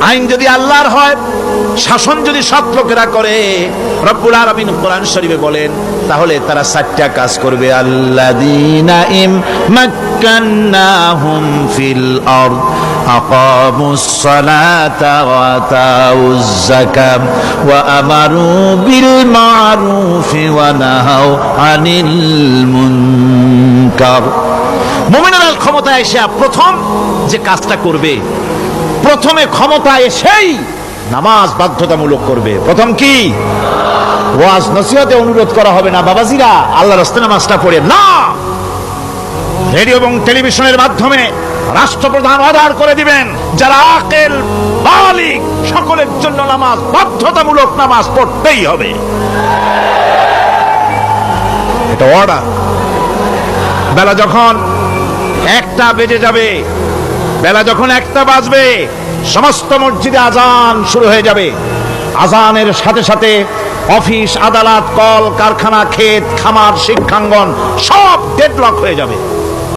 আইন যদি আল্লাহর হয়, শাসন যদি সৎ লোকেরা করে, রব্বুল আলামিন কোরআন শরীফে বলেন, তাহলে তারা 4টা কাজ করবে। আল্লাযীনা মাক্কান্নাহুম ফিল আরদ আকামুস সালাতা ওয়া আতাউজ যাকাত ওয়া আমারু বিল মা'রুফি ওয়া নাহাউ আনিল মুনকার। মুমিনেরা ক্ষমতায় এসে প্রথম যে কাজটা করবে, প্রথমে ক্ষমতায় এসেই নামাজ বাধ্যতামূলক করবে। প্রথম কি? ওয়াজ নসিহতে অনুরোধ করা হবে না, বাবাজিরা আল্লাহর রাস্তায় নামাজটা পড়ে না। রেডিও এবং টেলিভিশনের মাধ্যমে রাষ্ট্রপ্রধান অর্ডার করে দিবেন, যারা আকেল বালিগ সকলের জন্য নামাজ বাধ্যতামূলক, নামাজ পড়তেই হবে, এটা অর্ডার। বেলা যখন 1টা বেজে যাবে, বেলা যখন 1টা বাজবে, সমস্ত মসজিদে আজান শুরু হয়ে যাবে। আজানের সাথে সাথে অফিস, আদালত, কল কারখানা, ক্ষেত খামার, শিক্ষাঙ্গন সব ডেডলক হয়ে যাবে।